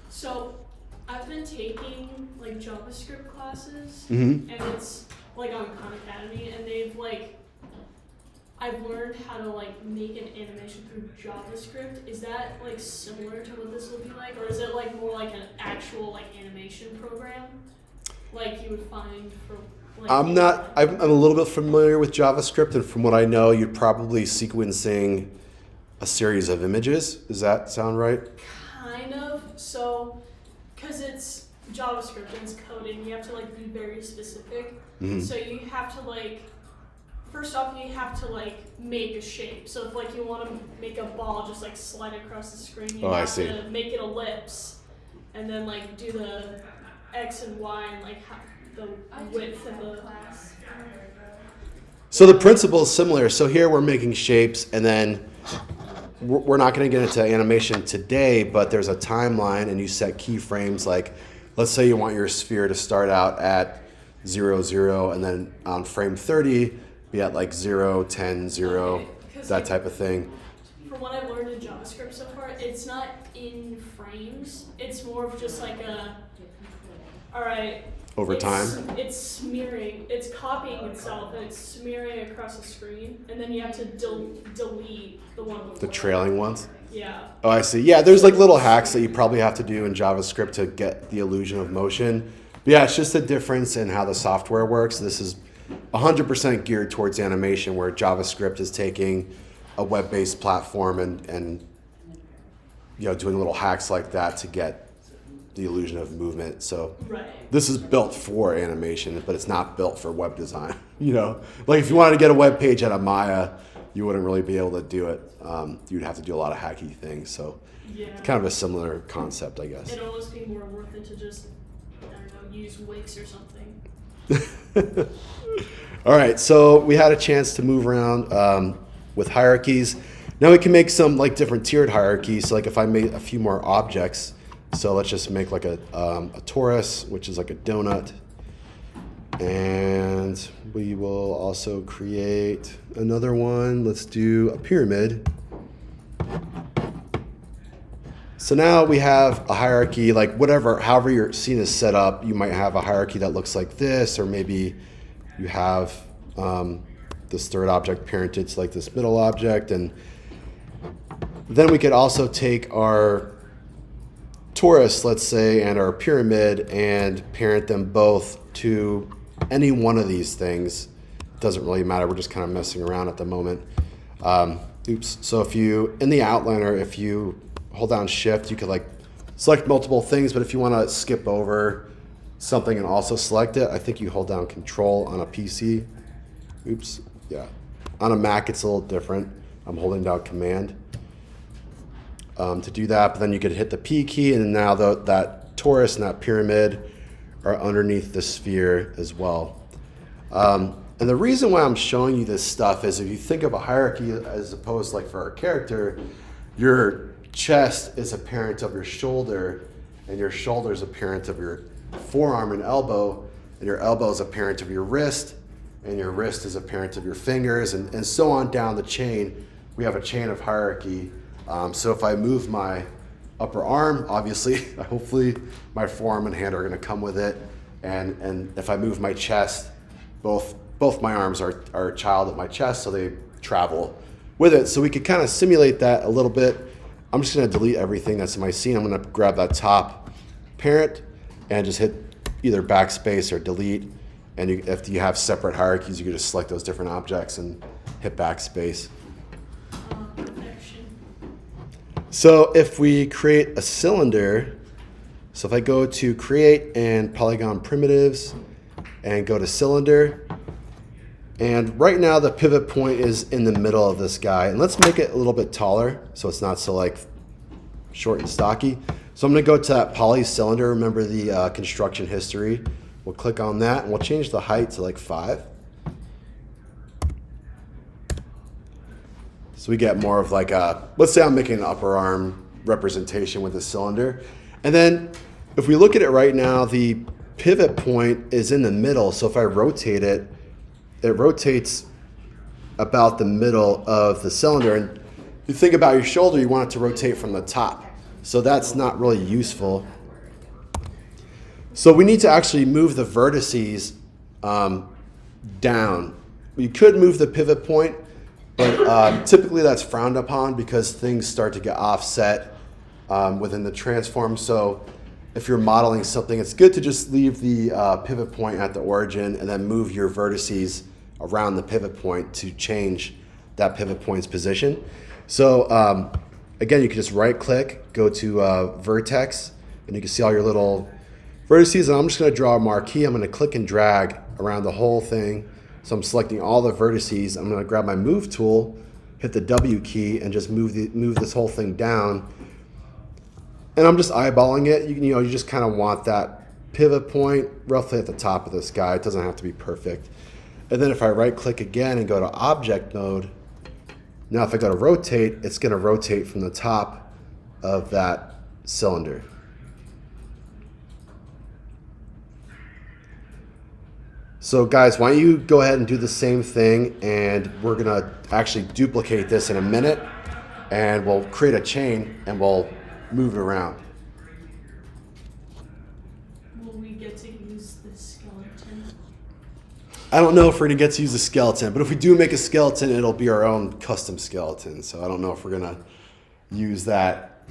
So I've been taking like JavaScript classes, Mm-hmm. and it's like on Khan Academy, and I've learned how to like make an animation through JavaScript. Is that like similar to what this will be like, or is it like more like an actual like animation program, like you would find for? Like, I'm a little bit familiar with JavaScript, and from what I know, you're probably sequencing a series of images. Does that sound right? Kind of. So, because it's JavaScript and it's coding, you have to like be very specific. Mm-hmm. So you have to like, first off, you have to like make a shape. So if like you want to make a ball just like slide across the screen, you have to make it ellipse, and then like do the X and Y and like the width of the class. So the principle is similar. So here we're making shapes, and then we're not going to get into animation today, but there's a timeline, and you set keyframes. Like, let's say you want your sphere to start out at 0, 0, and then on frame 30 be at like 0, 10, 0, Okay, that type of thing. From what I've learned in JavaScript so far, it's not in frames. It's more of just like all right. Over time? It's smearing, it's copying itself, and it's smearing across the screen, and then you have to delete the one before. The trailing ones? Yeah. Oh, I see. Yeah, there's like little hacks that you probably have to do in JavaScript to get the illusion of motion. But yeah, it's just a difference in how the software works. This is 100% geared towards animation, where JavaScript is taking a web-based platform and doing little hacks like that to get the illusion of movement. So This is built for animation, but it's not built for web design. Like if you wanted to get a web page out of Maya, you wouldn't really be able to do it. You'd have to do a lot of hacky things. So it's kind of a similar concept, I guess. It'd almost be more worth it to just, I don't know, use Wix or something. All right, so we had a chance to move around with hierarchies. Now we can make some like different tiered hierarchies. So like if I made a few more objects, so let's just make like a torus, which is like a donut. And we will also create another one. Let's do a pyramid. So now we have a hierarchy, like however your scene is set up, you might have a hierarchy that looks like this, or maybe you have this third object parented to like this middle object. And then we could also take our torus, let's say, and our pyramid and parent them both to any one of these things. It doesn't really matter. We're just kind of messing around at the moment. So in the outliner, if you hold down shift, you could like select multiple things, but if you want to skip over something and also select it, I think you hold down control on a PC. On a Mac, it's a little different. I'm holding down command to do that, but then you could hit the P key, and now that torus and that pyramid are underneath the sphere as well. And the reason why I'm showing you this stuff is if you think of a hierarchy as opposed like for our character, your chest is a parent of your shoulder, and your shoulder is a parent of your forearm and elbow, and your elbow is a parent of your wrist, and your wrist is a parent of your fingers, and so on down the chain. We have a chain of hierarchy. So if I move my upper arm, obviously, hopefully my forearm and hand are going to come with it. And if I move my chest, both my arms are a child of my chest, so they travel with it. So we could kind of simulate that a little bit. I'm just going to delete everything that's in my scene. I'm going to grab that top parent and just hit either backspace or delete. And if you have separate hierarchies, you can just select those different objects and hit backspace. So if we create a cylinder, so if I go to create and polygon primitives and go to cylinder, and right now the pivot point is in the middle of this guy, and let's make it a little bit taller so it's not so like short and stocky. So I'm going to go to that poly cylinder. Remember the construction history. We'll click on that and we'll change the height to like 5. So we get more of like let's say I'm making an upper arm representation with a cylinder. And then if we look at it right now, the pivot point is in the middle. So if I rotate it, it rotates about the middle of the cylinder. And if you think about your shoulder, you want it to rotate from the top. So that's not really useful. So we need to actually move the vertices down. You could move the pivot point, but typically that's frowned upon because things start to get offset within the transform. So if you're modeling something, it's good to just leave the pivot point at the origin and then move your vertices around the pivot point to change that pivot point's position. So again, you can just right click, go to vertex, and you can see all your little vertices. And I'm just going to draw a marquee. I'm going to click and drag around the whole thing. So I'm selecting all the vertices. I'm going to grab my move tool, hit the W key, and just move this whole thing down. And I'm just eyeballing it. You just kind of want that pivot point roughly at the top of this guy. It doesn't have to be perfect. And then if I right click again and go to object mode, now if I go to rotate, it's going to rotate from the top of that cylinder. So guys, why don't you go ahead and do the same thing, and we're going to actually duplicate this in a minute, and we'll create a chain and we'll move it around. Will we get to use the skeleton? I don't know if we're going to get to use the skeleton, but if we do make a skeleton, it'll be our own custom skeleton. So I don't know if we're going to use that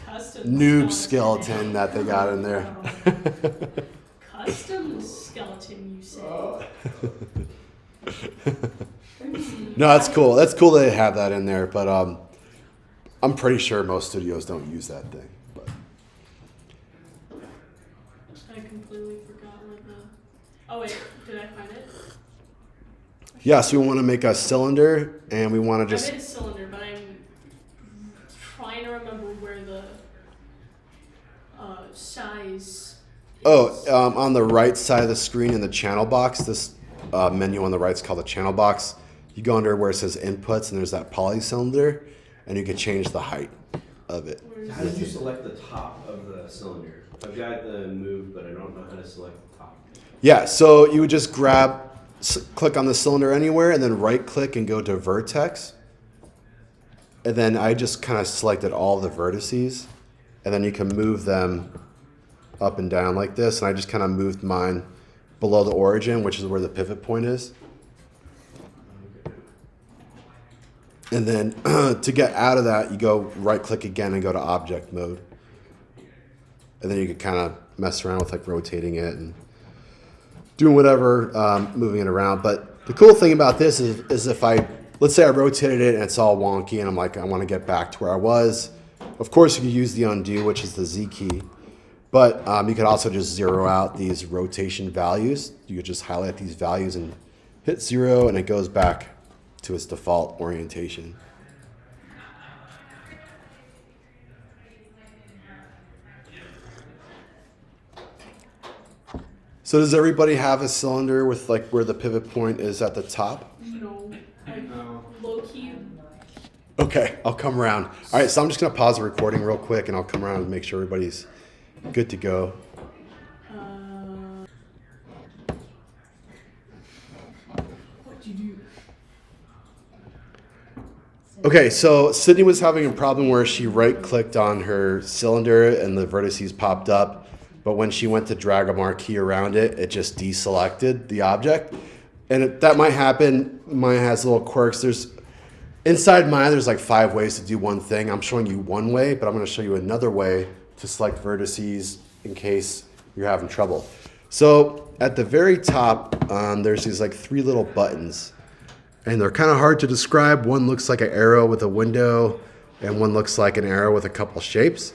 Custom noob skeleton that they got in there. Custom skeleton, you say? No, that's cool. That's cool that they have that in there, but I'm pretty sure most studios don't use that thing. But I completely forgot what the... Oh wait, did I find it? yeah, so we want to make a cylinder, and we want to just... I made a cylinder, but I'm trying to remember where the size... on the right side of the screen in the channel box, this menu on the right is called the channel box. You go under where it says inputs, and there's that poly cylinder, and you can change the height of it. How did you select the top of the cylinder? I've got the move, but I don't know how to select the top. Yeah, so you would just click on the cylinder anywhere, and then right click and go to vertex. And then I just kind of selected all the vertices, and then you can move them up and down like this. And I just kind of moved mine below the origin, which is where the pivot point is. And then to get out of that, you go right click again and go to object mode. And then you can kind of mess around with like rotating it and doing whatever, moving it around. But the cool thing about this is if let's say I rotated it and it's all wonky and I'm like, I want to get back to where I was. Of course, you could use the undo, which is the Z key. But you could also just zero out these rotation values. You could just highlight these values and hit 0, and it goes back to its default orientation. So does everybody have a cylinder with like where the pivot point is at the top? No, low key. Okay, I'll come around. All right, so I'm just gonna pause the recording real quick, and I'll come around and make sure everybody's good to go. What'd you do? Okay, so Sydney was having a problem where she right-clicked on her cylinder and the vertices popped up, but when she went to drag a marquee around it, it just deselected the object. And that might happen. Mine has little quirks. Inside mine, there's like 5 ways to do one thing. I'm showing you one way, but I'm going to show you another way to select vertices in case you're having trouble. So at the very top, there's these like 3 little buttons. And they're kind of hard to describe. One looks like an arrow with a window, and one looks like an arrow with a couple shapes.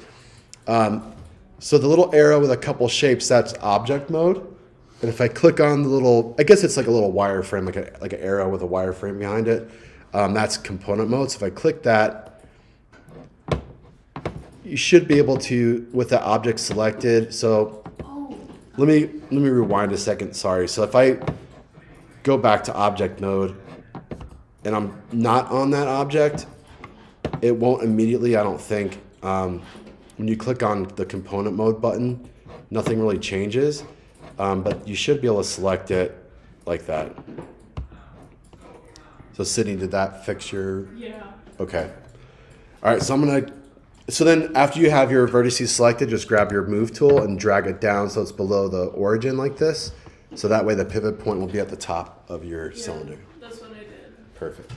So the little arrow with a couple shapes, that's object mode. And if I click on the little, I guess it's like a little wireframe, like an arrow with a wireframe behind it. That's component mode. So if I click that, you should be able to, with the object selected. So let me rewind a second. Sorry. So if I go back to object mode, and I'm not on that object, it won't immediately, I don't think, when you click on the component mode button, nothing really changes, but you should be able to select it like that. So Sydney, did that fix your? Yeah. Okay. All right, so I'm gonna So then after you have your vertices selected, just grab your move tool and drag it down so it's below the origin like this. So that way the pivot point will be at the top of your cylinder. That's what I did. Perfect.